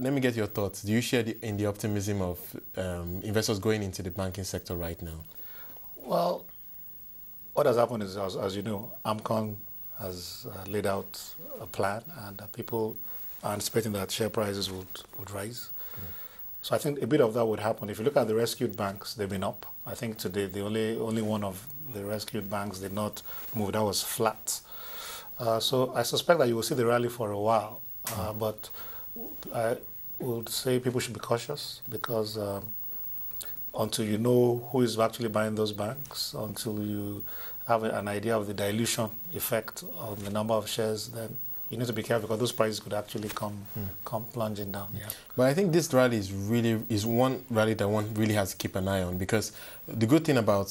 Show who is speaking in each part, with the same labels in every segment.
Speaker 1: let me get your thoughts. Do you share in the optimism of investors going into the banking sector right now?
Speaker 2: Well, what has happened is, as you know, AMCON has laid out a plan, and people are anticipating that share prices would rise. So I think a bit of that would happen. If you look at the rescued banks, they've been up. I think today the only one of the rescued banks did not move. That was flat. So I suspect that you will see the rally for a while. But I would say people should be cautious, because until you know who is actually buying those banks, until you have an idea of the dilution effect on the number of shares, then you need to be careful, because those prices could actually come plunging down. Yeah.
Speaker 1: But I think this rally is one rally that one really has to keep an eye on, because the good thing about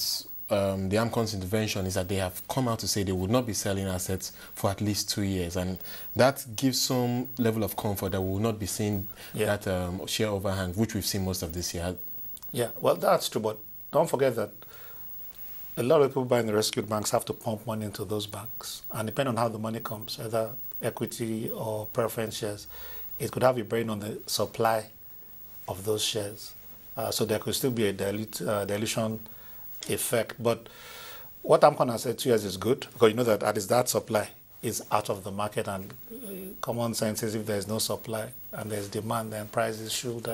Speaker 1: the AMCON's intervention is that they have come out to say they would not be selling assets for at least 2 years, and that gives some level of comfort that we will not be seeing that share overhang, which we've seen most of this year.
Speaker 2: Yeah, well, that's true, but don't forget that a lot of people buying the rescued banks have to pump money into those banks, and depending on how the money comes, either equity or preference shares, it could have a bearing on the supply of those shares. So there could still be a dilution effect. But what AMCON has said 2 years is good, because you know that at least that supply is out of the market, and common sense is if there's no supply and there's demand, then prices should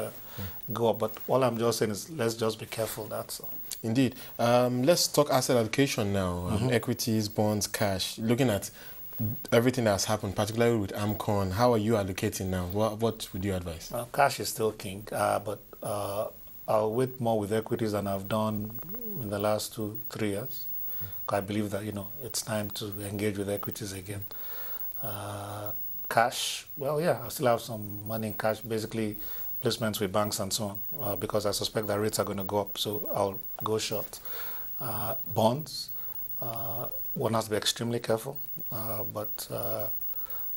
Speaker 2: go up. But all I'm just saying is let's just be careful, that's all.
Speaker 1: Indeed. Let's talk asset allocation now. Equities, bonds, cash. Looking at everything that's happened, particularly with AMCON, how are you allocating now? What would you advise?
Speaker 2: Well, cash is still king, but I'll wait more with equities than I've done in the last 2-3 years. I believe that, it's time to engage with equities again. Cash, well, yeah, I still have some money in cash, basically placements with banks and so on, because I suspect that rates are going to go up, so I'll go short. Bonds, one has to be extremely careful, but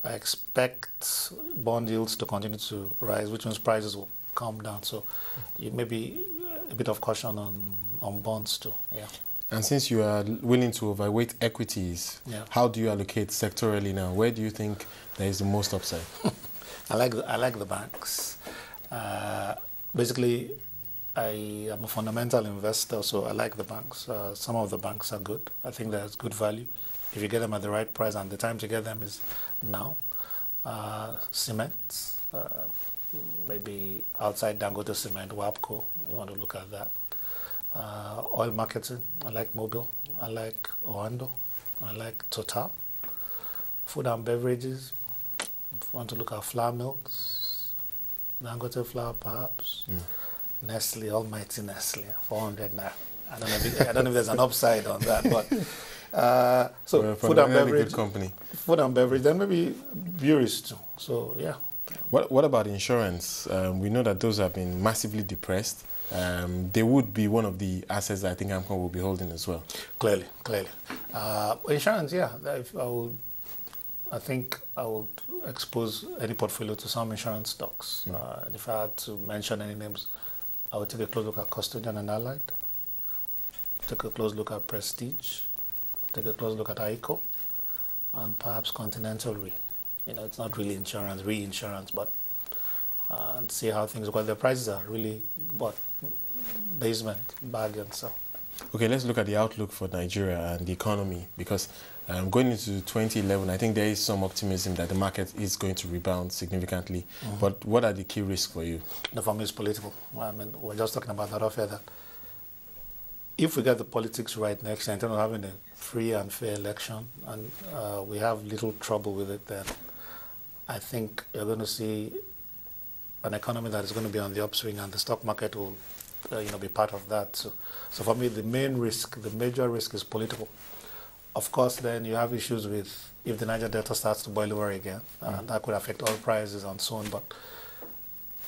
Speaker 2: I expect bond yields to continue to rise, which means prices will come down. So maybe a bit of caution on bonds too. Yeah.
Speaker 1: And since you are willing to overweight equities, how do you allocate sectorally now? Where do you think there is the most upside?
Speaker 2: I like the banks. Basically, I am a fundamental investor, so I like the banks. Some of the banks are good. I think there's good value if you get them at the right price, and the time to get them is now. Cement, maybe outside Dangote Cement, WAPCO, you want to look at that. Oil marketing, I like Mobil, I like Oando, I like Total. Food and beverages, if you want to look at flour mills, Dangote flour perhaps. Nestle, almighty Nestle, 400 now. I don't know if there's an upside on that, but so food and beverage company. Food and beverage, then maybe breweries too. So yeah.
Speaker 1: What about insurance? We know that those have been massively depressed. They would be one of the assets that I think AMCON will be holding as well. Clearly.
Speaker 2: Insurance, yeah. I think I would expose any portfolio to some insurance stocks. If I had to mention any names, I would take a close look at Custodian and Allied, take a close look at Prestige, take a close look at Aico, and perhaps Continental Re. It's not really insurance, reinsurance, but and see how things go. The prices are really basement, bag and sell.
Speaker 1: Okay, let's look at the outlook for Nigeria and the economy, because going into 2011, I think there is some optimism that the market is going to rebound significantly. But what are the key risks for you?
Speaker 2: For me, it's political. I mean, we're just talking about that off air, that if we get the politics right next year in terms of having a free and fair election, and we have little trouble with it, then I think you're going to see an economy that is going to be on the upswing, and the stock market will be part of that. So for me, the major risk is political. Of course, then you have issues with if the Niger Delta starts to boil over again, that could affect oil prices and so on. But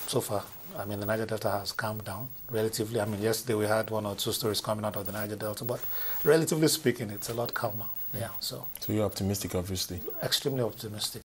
Speaker 2: so far, I mean, the Niger Delta has calmed down relatively. I mean, yesterday we had 1 or 2 stories coming out of the Niger Delta, but relatively speaking, it's a lot calmer. Yeah. So
Speaker 1: you're optimistic, obviously.
Speaker 2: Extremely optimistic.